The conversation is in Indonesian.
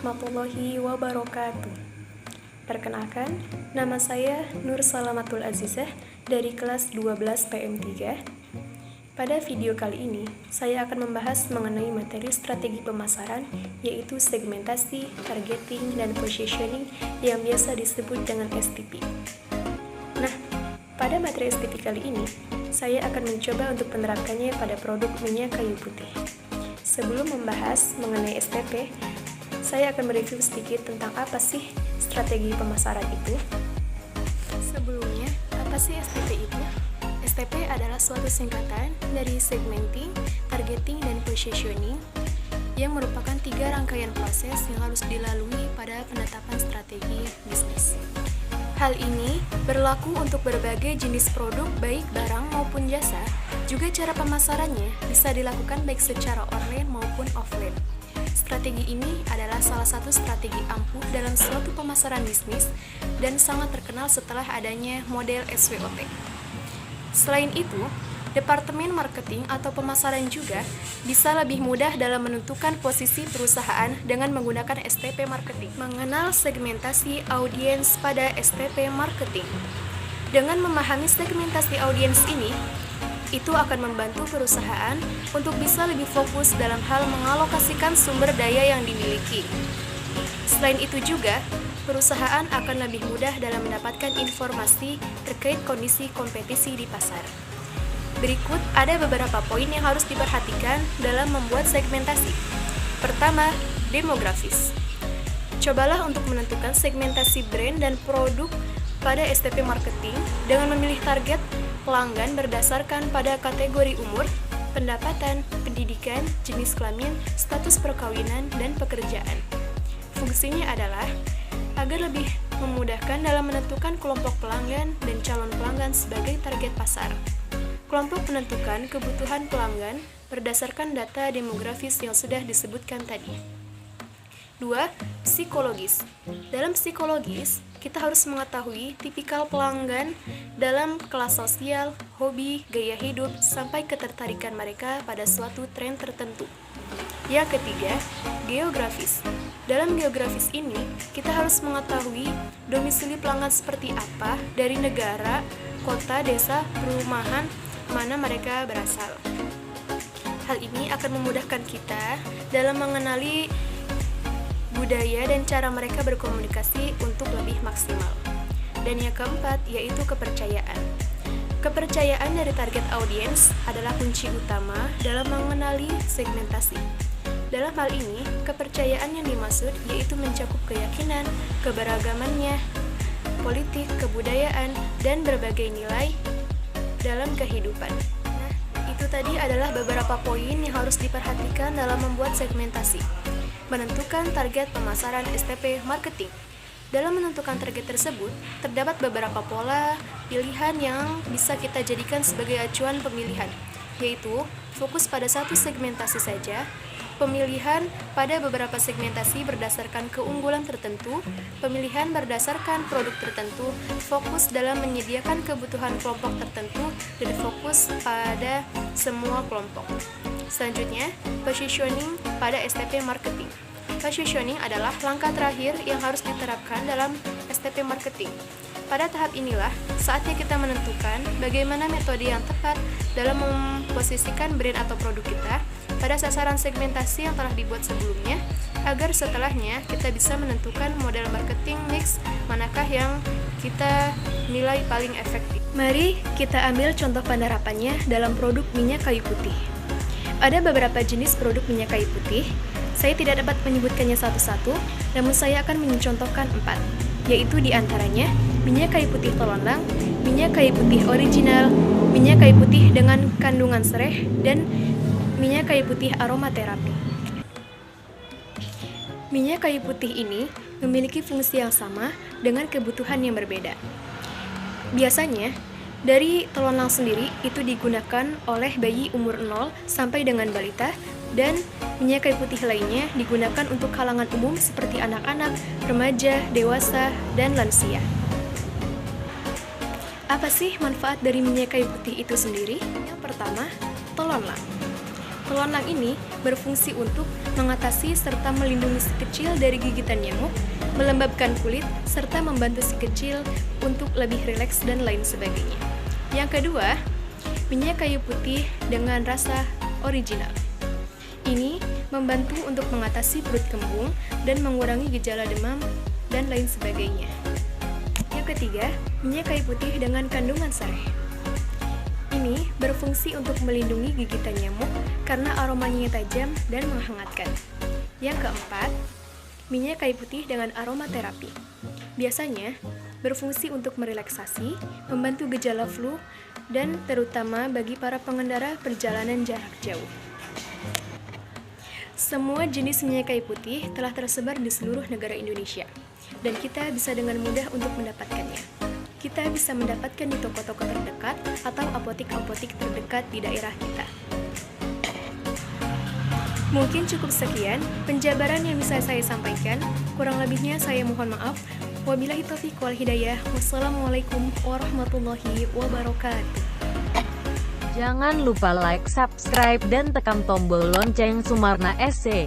warahmatullahi wabarakatuh. Perkenalkan, nama saya Nur Salamatul Azizah dari kelas 12 PM3. Pada video kali ini, saya akan membahas mengenai materi strategi pemasaran, yaitu segmentasi, targeting, dan positioning yang biasa disebut dengan STP. Nah, pada materi STP kali ini, saya akan mencoba untuk menerapkannya pada produk minyak kayu putih. Sebelum membahas mengenai STP, saya akan mereview sedikit tentang apa sih strategi pemasaran itu. Sebelumnya, apa sih STP itu? STP adalah suatu singkatan dari segmenting, targeting, dan positioning yang merupakan 3 rangkaian proses yang harus dilalui pada penetapan strategi bisnis. Hal ini berlaku untuk berbagai jenis produk baik barang maupun jasa, juga cara pemasarannya bisa dilakukan baik secara online maupun offline. Strategi ini adalah salah satu strategi ampuh dalam suatu pemasaran bisnis dan sangat terkenal setelah adanya model SWOT. Selain itu, Departemen Marketing atau Pemasaran juga bisa lebih mudah dalam menentukan posisi perusahaan dengan menggunakan STP Marketing. Mengenal segmentasi audiens pada STP Marketing. Dengan memahami segmentasi audiens ini, itu akan membantu perusahaan untuk bisa lebih fokus dalam hal mengalokasikan sumber daya yang dimiliki. Selain itu juga, perusahaan akan lebih mudah dalam mendapatkan informasi terkait kondisi kompetisi di pasar. Berikut ada beberapa poin yang harus diperhatikan dalam membuat segmentasi. Pertama, demografis. Cobalah untuk menentukan segmentasi brand dan produk pada STP Marketing dengan memilih target pelanggan berdasarkan pada kategori umur, pendapatan, pendidikan, jenis kelamin, status perkawinan, dan pekerjaan. Fungsinya adalah agar lebih memudahkan dalam menentukan kelompok pelanggan dan calon pelanggan sebagai target pasar. Kelompok menentukan kebutuhan pelanggan berdasarkan data demografis yang sudah disebutkan tadi. 2. Psikologis. Dalam psikologis, kita harus mengetahui tipikal pelanggan dalam kelas sosial, hobi, gaya hidup, sampai ketertarikan mereka pada suatu tren tertentu. Yang ketiga, geografis. Dalam geografis ini, kita harus mengetahui domisili pelanggan seperti apa dari negara, kota, desa, perumahan, mana mereka berasal. Hal ini akan memudahkan kita dalam mengenali budaya dan cara mereka berkomunikasi untuk lebih maksimal. Dan yang keempat, yaitu kepercayaan. Kepercayaan dari target audiens adalah kunci utama dalam mengenali segmentasi. Dalam hal ini, kepercayaan yang dimaksud yaitu mencakup keyakinan, keberagamannya, politik, kebudayaan, dan berbagai nilai dalam kehidupan. Nah, itu tadi adalah beberapa poin yang harus diperhatikan dalam membuat segmentasi. Menentukan target pemasaran STP Marketing. Dalam menentukan target tersebut, terdapat beberapa pola pilihan yang bisa kita jadikan sebagai acuan pemilihan, yaitu fokus pada satu segmentasi saja, pemilihan pada beberapa segmentasi berdasarkan keunggulan tertentu, pemilihan berdasarkan produk tertentu, fokus dalam menyediakan kebutuhan kelompok tertentu, dan fokus pada semua kelompok. Selanjutnya, positioning pada STP Marketing. Positioning adalah langkah terakhir yang harus diterapkan dalam STP Marketing. Pada tahap inilah, saatnya kita menentukan bagaimana metode yang tepat dalam memposisikan brand atau produk kita pada sasaran segmentasi yang telah dibuat sebelumnya, agar setelahnya kita bisa menentukan model marketing mix manakah yang kita nilai paling efektif. Mari kita ambil contoh penerapannya dalam produk minyak kayu putih. Ada beberapa jenis produk minyak kayu putih. Saya tidak dapat menyebutkannya satu-satu, namun saya akan mencontohkan 4, yaitu diantaranya minyak kayu putih telonlang, minyak kayu putih original, minyak kayu putih dengan kandungan sereh, dan minyak kayu putih aromaterapi. Minyak kayu putih ini memiliki fungsi yang sama dengan kebutuhan yang berbeda. Biasanya, dari telonlang sendiri itu digunakan oleh bayi umur 0 sampai dengan balita, dan minyak kayu putih lainnya digunakan untuk kalangan umum seperti anak-anak, remaja, dewasa, dan lansia. Apa sih manfaat dari minyak kayu putih itu sendiri? Yang pertama, telonlang. Pelonang ini berfungsi untuk mengatasi serta melindungi si kecil dari gigitan nyamuk, melembabkan kulit, serta membantu si kecil untuk lebih rileks dan lain sebagainya. Yang kedua, minyak kayu putih dengan rasa original. Ini membantu untuk mengatasi perut kembung dan mengurangi gejala demam dan lain sebagainya. Yang ketiga, minyak kayu putih dengan kandungan serai. Ini berfungsi untuk melindungi gigitan nyamuk karena aromanya tajam dan menghangatkan. Yang keempat, minyak kayu putih dengan aromaterapi. Biasanya berfungsi untuk merelaksasi, membantu gejala flu, dan terutama bagi para pengendara perjalanan jarak jauh. Semua jenis minyak kayu putih telah tersebar di seluruh negara Indonesia, dan kita bisa dengan mudah untuk mendapatkannya. Kita bisa mendapatkan di toko-toko terdekat atau apotik-apotik terdekat di daerah kita. Mungkin cukup sekian penjabaran yang bisa saya sampaikan. Kurang lebihnya saya mohon maaf. Wabillahi taufiq wal hidayah. Wassalamualaikum warahmatullahi wabarakatuh. Jangan lupa like, subscribe, dan tekan tombol lonceng Sumarna SC.